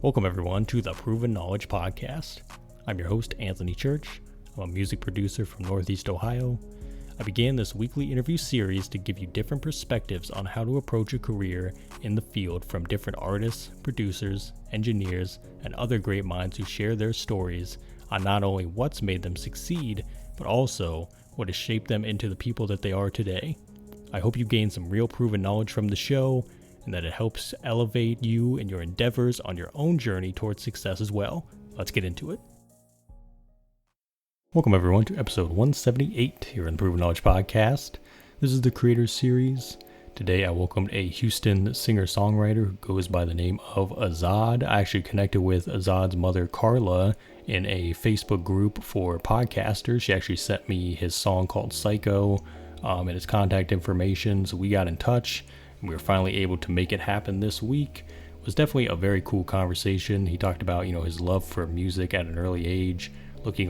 Welcome everyone to the Proven Knowledge Podcast. I'm your host, Anthony Church. I'm a music producer from Northeast Ohio. I began this weekly interview series to give you different perspectives on how to approach a career in the field from different artists, producers, engineers, and other great minds who share their stories on not only what's made them succeed, but also what has shaped them into the people that they are today. I hope you gain some real proven knowledge from the show, and that it helps elevate you in your endeavors on your own journey towards success as well. Let's get into it. Welcome everyone to episode 178 here on the Proven Knowledge Podcast. This is the Creators Series. Today I welcomed a Houston singer-songwriter who goes by the name of Azod. I actually connected with Azod's mother, Carla, in a Facebook group for podcasters. She actually sent me his song called Psycho and his contact information, so we got in touch. We were finally able to make it happen this week. It was definitely a very cool conversation. He talked about, his love for music at an early age, looking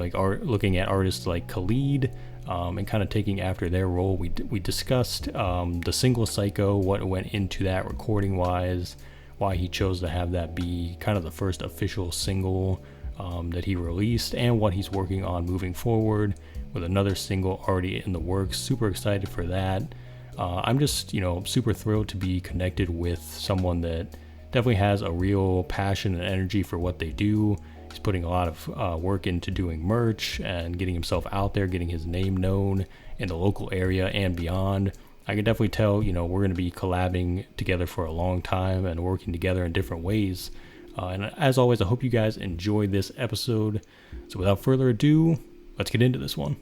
at artists like Khalid, and kind of taking after their role. We discussed the single Psycho, what went into that recording wise, why he chose to have that be kind of the first official single that he released, and what he's working on moving forward with another single already in the works. Super excited for that. I'm just, super thrilled to be connected with someone that definitely has a real passion and energy for what they do. He's putting a lot of work into doing merch and getting himself out there, getting his name known in the local area and beyond. I can definitely tell, we're going to be collabing together for a long time and working together in different ways. And as always, I hope you guys enjoyed this episode. So without further ado, let's get into this one.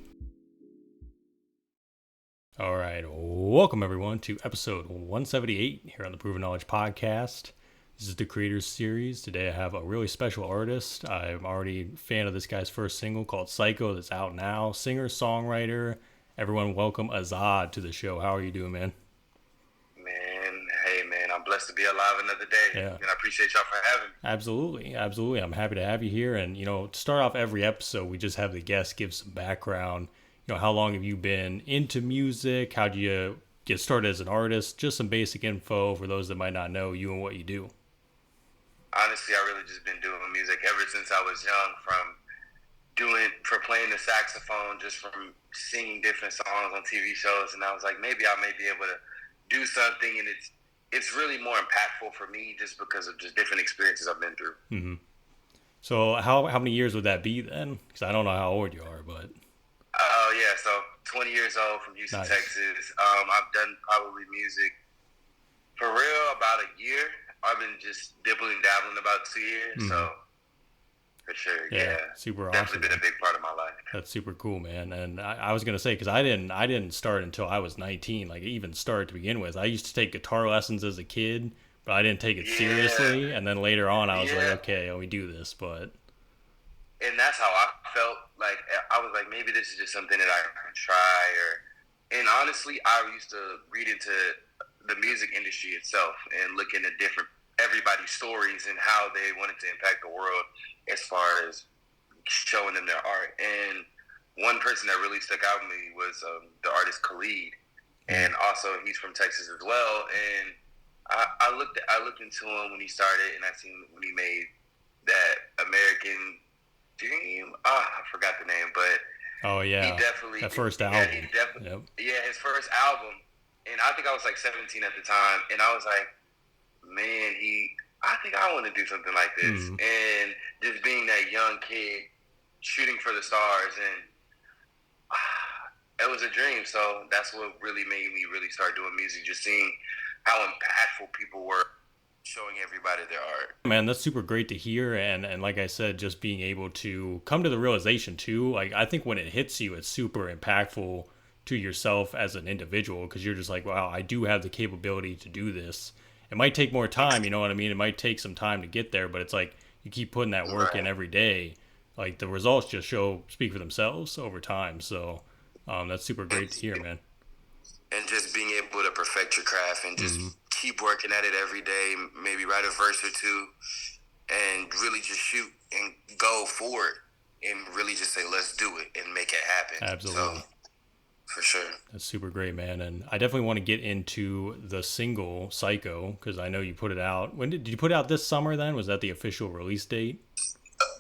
All right, welcome everyone to episode 178 here on the Proven Knowledge Podcast. This is the Creators Series. Today I have a really special artist. I'm already a fan of this guy's first single called Psycho that's out now. Singer, songwriter. Everyone welcome Azod to the show. How are you doing, man? Hey man, I'm blessed to be alive another day. Yeah. And I appreciate y'all for having me. Absolutely. I'm happy to have you here. And, to start off every episode, we just have the guests give some background. How long have you been into music? How do you get started as an artist? Just some basic info for those that might not know you and what you do. Honestly, I really just been doing music ever since I was young, from playing the saxophone, just from singing different songs on TV shows. And I was like, maybe I may be able to do something. And it's really more impactful for me just because of just different experiences I've been through. Mm-hmm. So how many years would that be then? Because I don't know how old you are, but... So 20 years old from Houston, Nice. Texas. I've done probably music for real about a year. I've been just dabbling about 2 years. Mm-hmm. So for sure, yeah. Super Definitely awesome. been a big part of my life. That's super cool, man. And I was gonna say, because I didn't start until I was 19. Like even start to begin with. I used to take guitar lessons as a kid, but I didn't take it seriously. And then later on, I was like, okay, we do this, but. And that's how I felt. Like I was like, maybe this is just something that I can try. And honestly, I used to read into the music industry itself and look into everybody's stories and how they wanted to impact the world as far as showing them their art. And one person that really stuck out to me was the artist Khalid, and also he's from Texas as well. And I looked into him when he started, and I seen when he made that American Dream. I forgot the name, but he definitely that first album. His first album. And I think I was like 17 at the time, and I was like, man, I think I want to do something like this. Mm-hmm. And just being that young kid shooting for the stars, and it was a dream. So that's what really made me really start doing music, just seeing how impactful people were, showing everybody their art. Man, that's super great to hear. And like I said, just being able to come to the realization too, like I think when it hits you, it's super impactful to yourself as an individual, because you're just like, wow, I do have the capability to do this. It might take more time, you know what I mean? It might take some time to get there, but it's like you keep putting that work in every day. Like the results just speak for themselves over time. So that's super great to hear, man. And just being able to perfect your craft and just keep working at it every day, maybe write a verse or two, and really just shoot and go for it, and really just say, let's do it and make it happen. Absolutely. for sure. That's super great, man. And I definitely want to get into the single Psycho because I know you put it out. When did you put it out this summer then? Was that the official release date?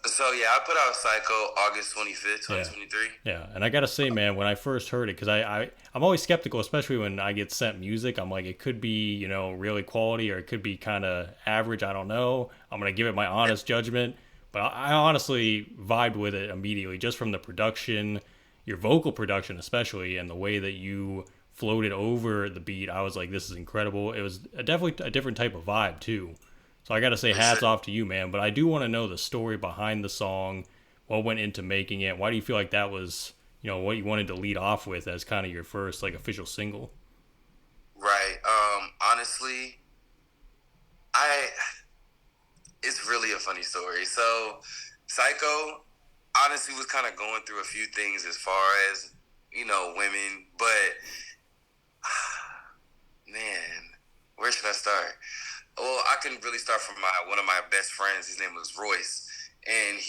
So yeah, I put out Psycho August 25th, Yeah. 2023. Yeah. And I got to say, man, when I first heard it, because I'm always skeptical, especially when I get sent music. I'm like, it could be, really quality or it could be kind of average. I don't know. I'm going to give it my honest judgment. But I honestly vibed with it immediately just from the production, your vocal production especially, and the way that you floated over the beat. I was like, this is incredible. It was definitely a different type of vibe too. So I got to say, For sure. hats off to you, man. But I do want to know the story behind the song. What went into making it? Why do you feel like that was, what you wanted to lead off with as kind of your first like official single? Right. Honestly, I it's really a funny story. So, Psycho honestly was kind of going through a few things as far as women, but man, where should I start? Well, I can really start from my one of my best friends. His name was Royce, and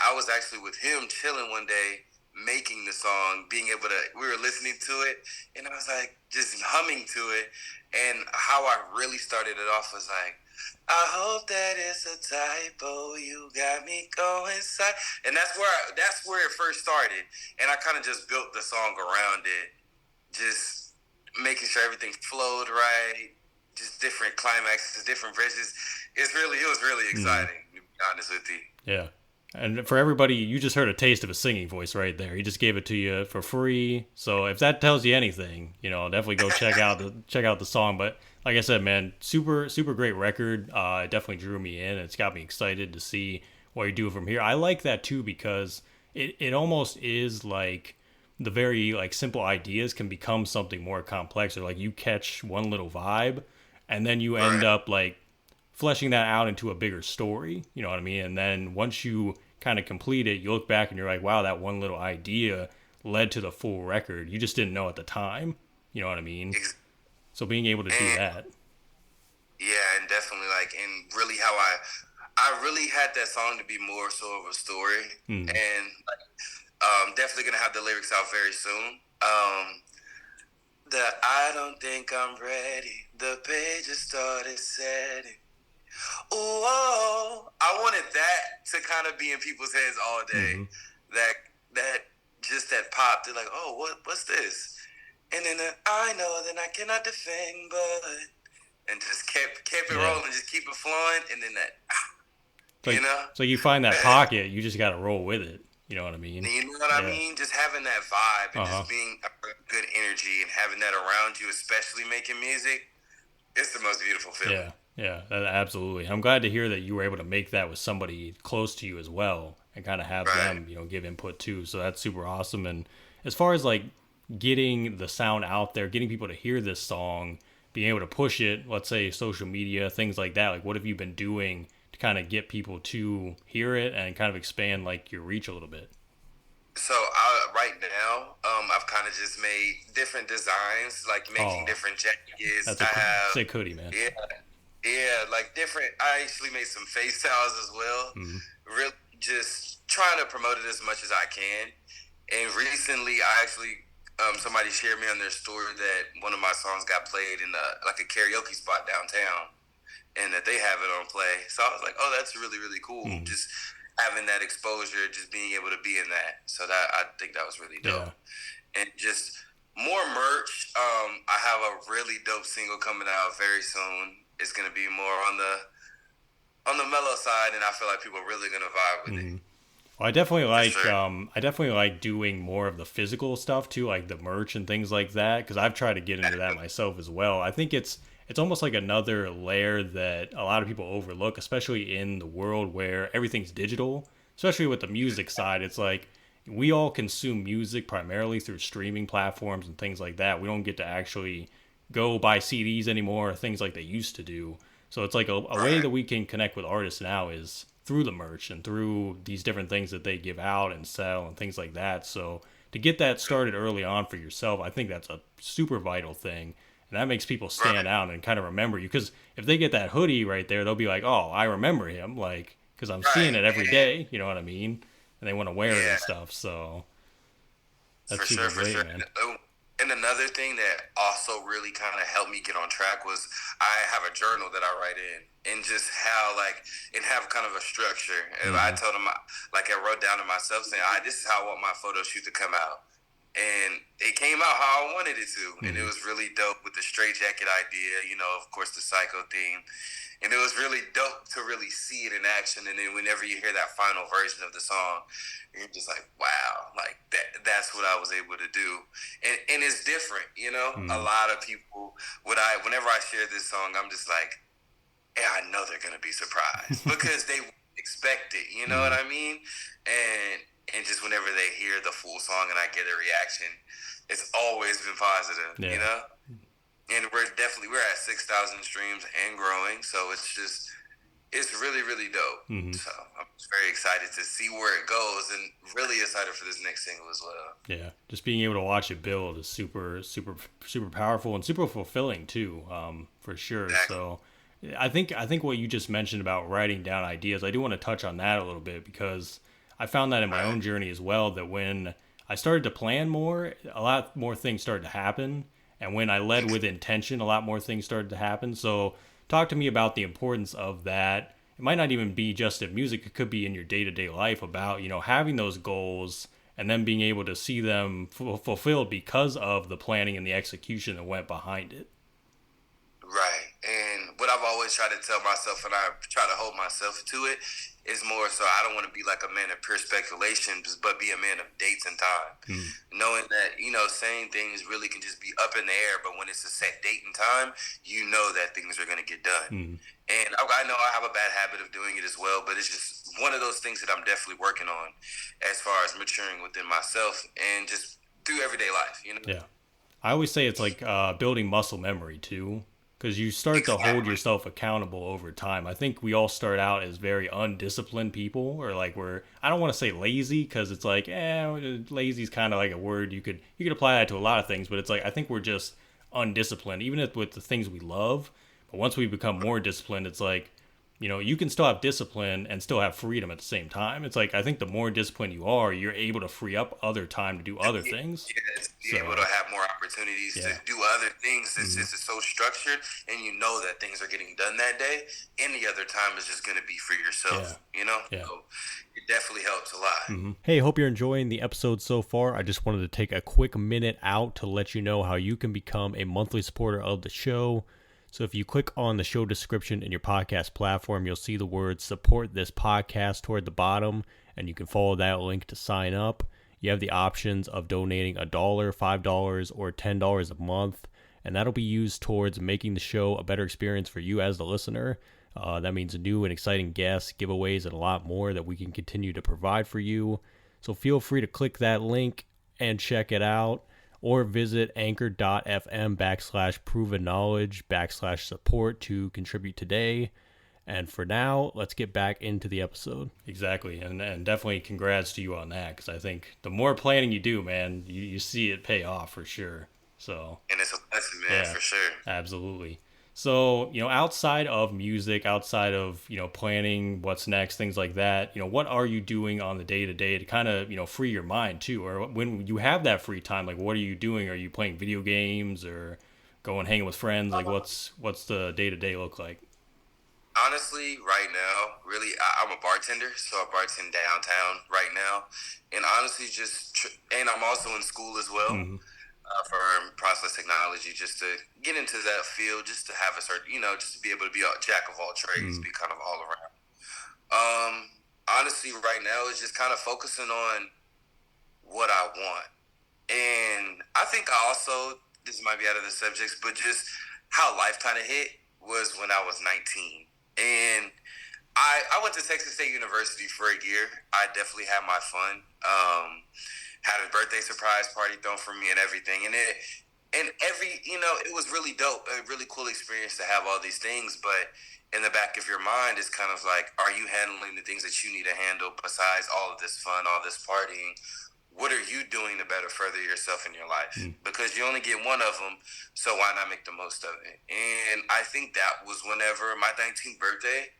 I was actually with him chilling one day, making the song, being able to. We were listening to it, and I was like just humming to it. And how I really started it off was like, I hope that it's a typo. You got me going side, and that's where it first started. And I kind of just built the song around it, just making sure everything flowed right, just different climaxes, different verses. It was really Mm, exciting. To be honest with you. yeah. And for everybody, you just heard a taste of a singing voice right there. He just gave it to you for free. So if that tells you anything, definitely go check out the song. But like I said, man, super super great record. It definitely drew me in. It's got me excited to see what you do from here. I like that too because it almost is like the very like simple ideas can become something more complex, or like you catch one little vibe and then you end Right. up like fleshing that out into a bigger story. You know what I mean? And then once you kind of complete it, you look back and you're like, wow, that one little idea led to the full record. You just didn't know at the time. You know what I mean? Ex- So being able to do And that. yeah, and definitely and really how I really had that song to be more so of a story, Mm, and definitely gonna have the lyrics out very soon. The I don't think I'm ready. The pages started setting. Oh, I wanted that to kind of be in people's heads all day. mm-hmm. That that just that pop. They're like, oh, what's this? And then I know that I cannot defend, but and just kept it Yeah. rolling, just keep it flowing, and then that you Like know. so you find that pocket, you just got to roll with it. You know what I mean? You know what I Yeah. mean? Just having that vibe and Uh-huh. just being a good energy and having that around you, especially making music, it's the most beautiful feeling. Yeah. Yeah, absolutely. I'm glad to hear that you were able to make that with somebody close to you as well and kind of have Right. them, give input too. So that's super awesome. And as far as like getting the sound out there, getting people to hear this song, being able to push it, let's say social media, things like that, like what have you been doing to kind of get people to hear it and kind of expand like your reach a little bit? So right now, I've kind of just made different designs, like making Oh, different jackets. that's I a have, sick hoodie, man. yeah, yeah, like different. I actually made some face towels as well. Mm-hmm. Really, just trying to promote it as much as I can. And recently, I actually somebody shared me on their story that one of my songs got played in like a karaoke spot downtown, and that they have it on play. So I was like, oh, that's really really cool. Mm-hmm. Just having that exposure, just being able to be in that. So that I think that was really Yeah. dope. And just more merch. I have a really dope single coming out very soon. It's gonna be more on the mellow side, and I feel like people are really gonna vibe with it Mm-hmm. Well, for sure. I definitely like doing more of the physical stuff too, like the merch and things like that, because I've tried to get into that myself as well. I think it's almost like another layer that a lot of people overlook, especially in the world where everything's digital, especially with the music side. It's like we all consume music primarily through streaming platforms and things like that. We don't get to actually go buy CDs anymore, or things like they used to do. So it's like a way Right, that we can connect with artists now is through the merch and through these different things that they give out and sell and things like that. So to get that started early on for yourself, I think that's a super vital thing. And that makes people stand right, out and kind of remember you. Because if they get that hoodie right there, they'll be like, oh, I remember him. Like, because I'm seeing right, it every and day. You know what I mean? And they want to wear it and yeah, stuff. So that's for super sure, for great, sure. man. And another thing that also really kind of helped me get on track was I have a journal that I write in, and just how like and have kind of a structure. And I Mm-hmm. told him like I wrote down to myself saying, "I this is how I want my photo shoot to come out," and it came out how I wanted it to, and it Mm-hmm. was really dope with the straight jacket idea. You know, of course, the psycho theme. And it was really dope to really see it in action. And then whenever you hear that final version of the song, you're just like, wow, like that's what I was able to do. And it's different, you know? A Mm-hmm. lot of people, whenever I share this song, I'm just like, yeah, I know they're going to be surprised because they expect it, you know what Mm-hmm. I mean? And just whenever they hear the full song and I get a reaction, it's always been positive, you Yeah. know? And we're at 6,000 streams and growing, so it's really really dope. Mm-hmm. So I'm just very excited to see where it goes, and really excited for this next single as well. Yeah, just being able to watch it build is super, super, super powerful and super fulfilling too, for sure. Exactly. So, I think what you just mentioned about writing down ideas, I do want to touch on that a little bit because I found that in my Right. own journey as well. That when I started to plan more, a lot more things started to happen, and when I led with intention, a lot more things started to happen. So, talk to me about the importance of that. It might not even be just in music; it could be in your day to day life about having those goals and then being able to see them fulfilled because of the planning and the execution that went behind it. Right. And what I've always tried to tell myself, and I try to hold myself to it, is more so I don't want to be like a man of pure speculation, but be a man of dates and time. Mm, Knowing that, saying things really can just be up in the air, but when it's a set date and time, you know that things are going to get done. mm, And I know I have a bad habit of doing it as well, but it's just one of those things that I'm definitely working on as far as maturing within myself and just through everyday life, yeah. I always say it's like building muscle memory too, because you start to hold Exactly. yourself accountable over time. I think we all start out as very undisciplined people, or like I don't want to say lazy, because it's like, lazy is kind of like a word you could apply that to a lot of things, but it's like I think we're just undisciplined, even if with the things we love. But once we become more disciplined, it's like you can still have discipline and still have freedom at the same time. It's like I think the more disciplined you are, you're able to free up other time to do other things. Yeah, to be able to So have more opportunities to yeah. do other things. It's Hmm. just it's so structured, and you know that things are getting done that day. Any other time is just going to be for Yeah. yourself, Yeah. So it definitely helps a lot. Hey, hope you're enjoying the episode so far. I just wanted to take a quick minute out to let you know how you can become a monthly supporter of the show. So if you click on the show description in your podcast platform, you'll see the words support this podcast toward the bottom, and you can follow that link to sign up. You have the options of donating $1, $5, or $10 a month, and that'll be used towards making the show a better experience for you as the listener. That means new and exciting guests, giveaways, and a lot more that we can continue to provide for you. So feel free to click that link and check it out, or visit anchor.fm/proven knowledge/support to contribute today. And for now, let's get back into the episode. Exactly. And definitely congrats to you on that, because I think the more planning you do, man, you see it pay off for sure. So And it's a blessing, man, yeah, for sure. absolutely. So, outside of music, outside of, planning what's next, things like that, what are you doing on the day to day to kind of, free your mind too? Or when you have that free time, like what are you doing? Are you playing video games or going hanging with friends? Like what's the day to day look like? Honestly, right now, really, I'm a bartender, so I bartend downtown right now, and honestly, and I'm also in school as well. Mm-hmm. For process technology, just to get into that field, just to have a certain, just to be able to be a jack of all trades, Mm-hmm. be kind of all around. Honestly, right now is just kind of focusing on what I want, and I think I also this might be out of the subjects, but just how life kind of hit was when I was 19, and I went to Texas State University for a year. I definitely had my fun. Had a birthday surprise party thrown for me and everything, it was really dope, a really cool experience to have all these things. But in the back of your mind, it's kind of like, are you handling the things that you need to handle besides all of this fun, all this partying? What are you doing to better further yourself in your life? Because you only get one of them, so why not make the most of it? And I think that was whenever my 19th birthday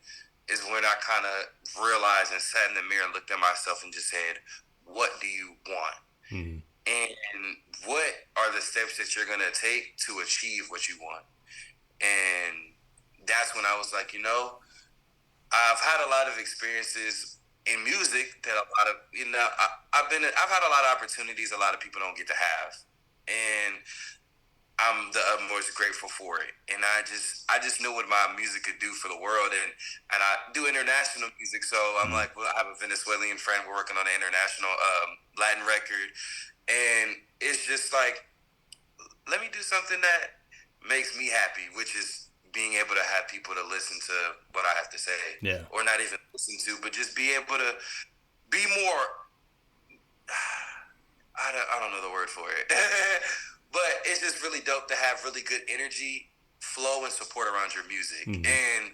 is when I kind of realized and sat in the mirror and looked at myself and just said, what do you want? Mm-hmm. and what are the steps that you're gonna take to achieve what you want. And that's when I was like, I've had a lot of experiences in music that a lot of I've had a lot of opportunities a lot of people don't get to have, and I'm the utmost grateful for it. And I just knew what my music could do for the world, and I do international music. So I'm Mm. like, well, I have a Venezuelan friend. We're working on an international Latin record, and it's just like, let me do something that makes me happy, which is being able to have people to listen to what I have to say, Yeah. or not even listen to, but just be able to be more. I don't know the word for it, but it's just really dope to have really good energy, flow, and support around your music, Mm. and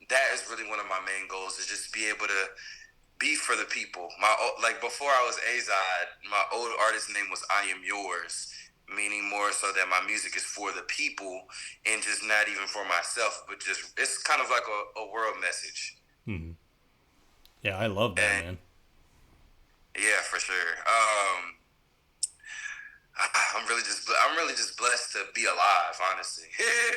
that is really one of my main goals is just be able to be for the people. Like before I was Azod, my old artist name was I Am Yours, meaning more so that my music is for the people and just not even for myself, but just it's kind of like a world message. Mm. Yeah, I love that, And man. yeah, for sure. I'm really just blessed to be alive, honestly.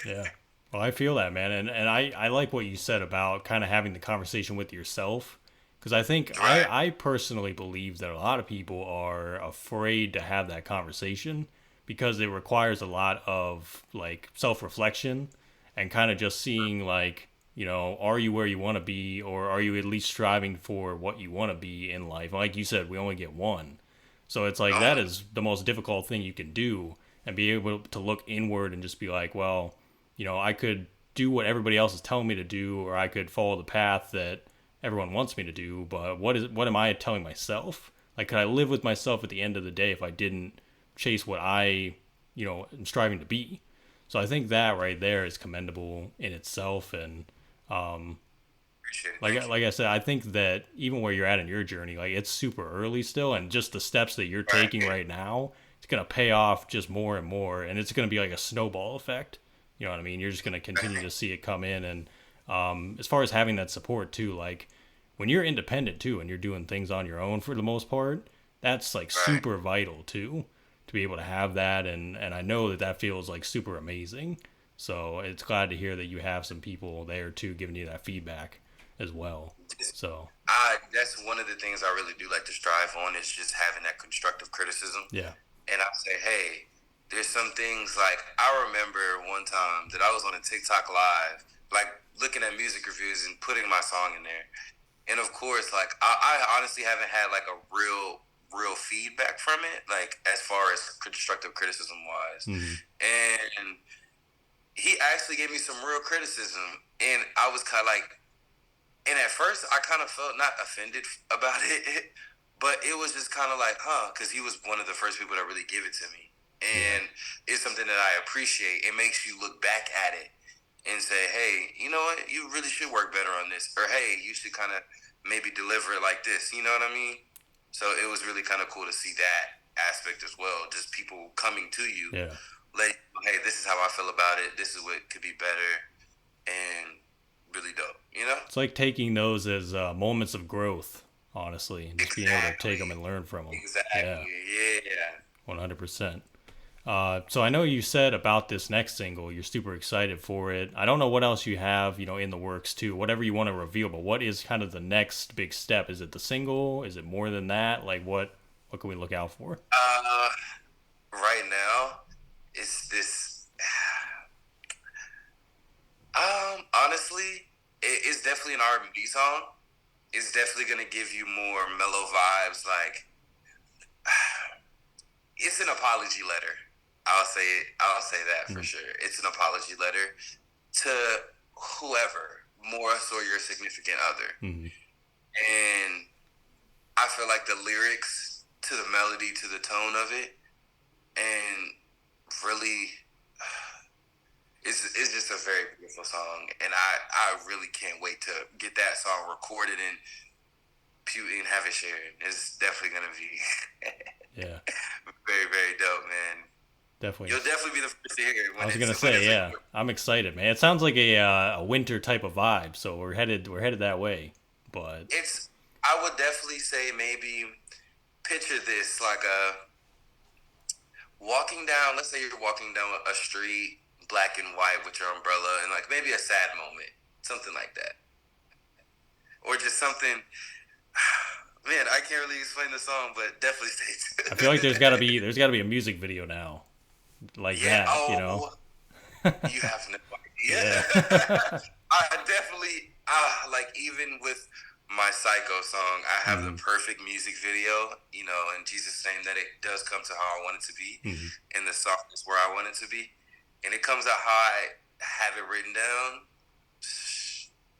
Yeah. Well, I feel that, man. And I like what you said about kind of having the conversation with yourself. Because I think Right. I personally believe that a lot of people are afraid to have that conversation because it requires a lot of like self reflection and kind of just seeing like, are you where you want to be, or are you at least striving for what you want to be in life? Like you said, we only get one. So it's like that Um, is the most difficult thing you can do, and be able to look inward and just be like, well, I could do what everybody else is telling me to do, or I could follow the path that everyone wants me to do, but what am I telling myself? Like, could I live with myself at the end of the day if I didn't chase what I, am striving to be? So I think that right there is commendable in itself. And appreciate it. like Thank you. like I said, I think that even where you're at in your journey, like it's super early still, and just the steps that you're taking Right. right now, it's gonna pay off just more and more, and it's gonna be like a snowball effect. You know what I mean? You're just gonna continue to see it come in, and as far as having that support too, like when you're independent too, and you're doing things on your own for the most part, that's like Right. super vital too, to be able to have that, and I know that that feels like super amazing. So it's glad to hear that you have some people there too giving you that feedback as well. So That's one of the things I really do like to strive on is just having that constructive criticism. yeah. And I say, hey, there's some things like I remember one time that I was on a TikTok live, like looking at music reviews and putting my song in there. And of course, like I honestly haven't had like a real feedback from it, like as far as constructive criticism wise. Mm-hmm. And he actually gave me some real criticism, and I was kind of like, and at first I kind of felt not offended about it, but it was just kind of like, huh, because he was one of the first people that really give it to me, Yeah. and it's something that I appreciate. It makes you look back at it and say, hey, you know what, you really should work better on this, or hey, you should kind of maybe deliver it like this. You know what I mean? So it was really kind of cool to see that aspect as well. Just people coming to you, Yeah. like, hey, this is how I feel about it. This is what could be better, and really dope. You know? It's like taking those as moments of growth, honestly, and just being able to take them Exactly. and learn from them. Exactly. Yeah, Yeah. 100%. So I know you said about this next single, you're super excited for it. I don't know what else you have, in the works too. Whatever you want to reveal, but what is kind of the next big step? Is it the single? Is it more than that? Like what can we look out for? Right now, it's this. Honestly, it's definitely an R&B song. It's definitely gonna give you more mellow vibes. Like it's an apology letter. I'll say it. I'll say that for Mm-hmm. sure. It's an apology letter to whoever, more so your significant other. Mm-hmm. And I feel like the lyrics to the melody, to the tone of it, and really, it's just a very beautiful song. And I really can't wait to get that song recorded and have it shared. It's definitely gonna be Yeah, very very dope, man. definitely. You'll definitely be the first to hear it I when was gonna when say, it's yeah, I'm excited, man. It sounds like a winter type of vibe, so we're headed that way. But it's. I would definitely say maybe picture this like a walking down, let's say you're walking down a street, black and white with your umbrella, and like maybe a sad moment, something like that, or just something. Man, I can't really explain the song, but definitely stay tuned. I feel like there's gotta be a music video now, like Yeah. that, you know? Oh, you have no idea. Yeah. I definitely, like even with my Psycho song, I have the perfect music video, you know, in Jesus' name, that it does come to how I want it to be, and the song is where I want it to be, and it comes out how I have it written down.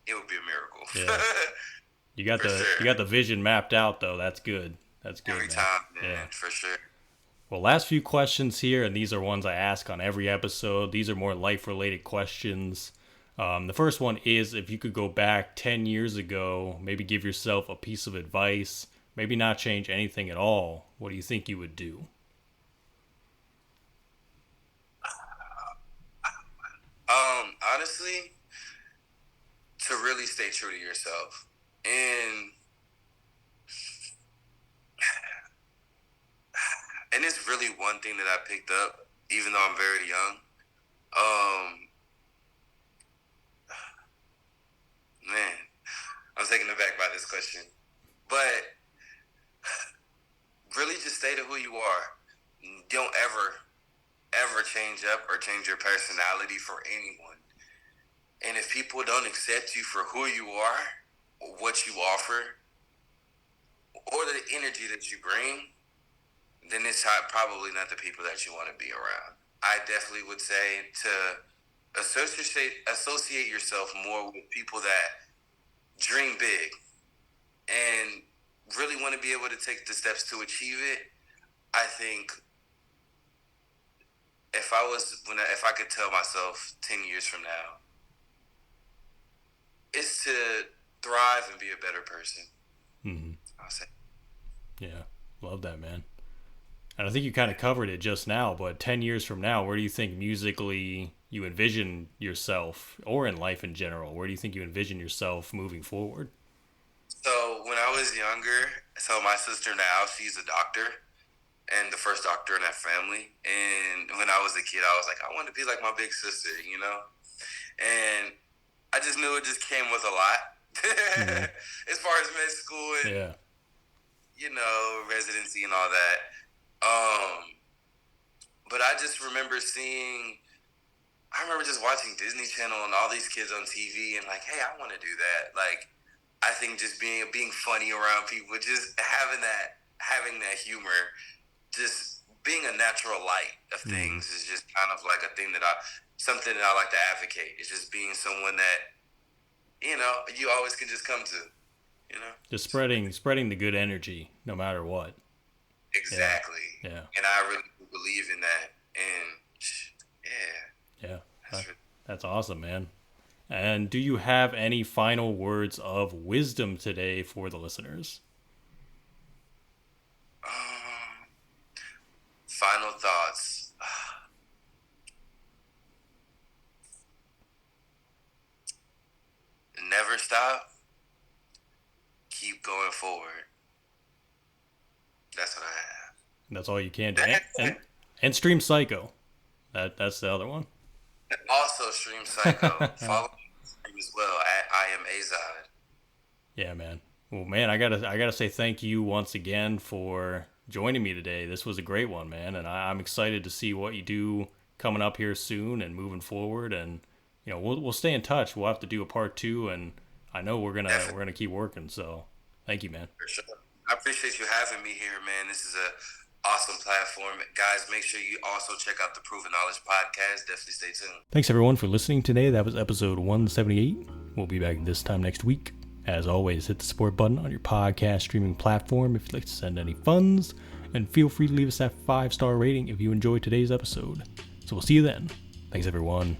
It would be a miracle. Yeah. You got the vision mapped out though. That's good. That's good. Every man. time, man, Yeah. for sure. Well, last few questions here, and these are ones I ask on every episode. These are more life-related questions. The first one is, if you could go back 10 years ago, maybe give yourself a piece of advice, maybe not change anything at all, what do you think you would do? Honestly, to really stay true to yourself. And it's really one thing that I picked up, even though I'm very young. Man, I'm taken aback by this question. But really just stay to who you are. Don't ever change up or change your personality for anyone. And if people don't accept you for who you are, what you offer, or the energy that you bring, then it's probably not the people that you want to be around. I definitely would say to associate yourself more with people that dream big and really want to be able to take the steps to achieve it. I think if I could tell myself 10 years from now, it's to thrive and be a better person. I'll say. Yeah, love that, man. And I think you kind of covered it just now, but 10 years from now, where do you think musically you envision yourself, or in life in general? Where do you think you envision yourself moving forward? So when I was younger, so my sister now, she's a doctor, and the first doctor in that family. And when I was a kid, I was like, I want to be like my big sister, you know? And I just knew it just came with a lot. As far as med school and, you know, residency and all that. But I just remember I remember just watching Disney Channel and all these kids on TV and like, hey, I want to do that. Like, I think just being funny around people, just having that humor, just being a natural light of things is just kind of like a thing something that I like to advocate. It's just being someone that, you know, you always can just come to, you know? Just spreading the good energy, no matter what. Exactly. Yeah. And I really believe in that. And yeah, that's awesome, man. And do you have any final words of wisdom today for the listeners? Final thoughts. Never stop. Keep going forward. That's what I have. That's all you can do. And stream Psycho. That's the other one. Also stream Psycho. Follow me as well at I am Azod. Yeah, man. Well, man, I gotta say thank you once again for joining me today. This was a great one, man, and I'm excited to see what you do coming up here soon and moving forward. And you know, we'll stay in touch. We'll have to do a part 2, and I know we're gonna keep working. So, thank you, man. For sure. I appreciate you having me here, man. This is a awesome platform. Guys, make sure you also check out the Proven Knowledge podcast. Definitely stay tuned. Thanks, everyone, for listening today. That was episode 178. We'll be back this time next week. As always, hit the support button on your podcast streaming platform if you'd like to send any funds, and feel free to leave us that 5-star rating if you enjoyed today's episode. So we'll see you then. Thanks, everyone.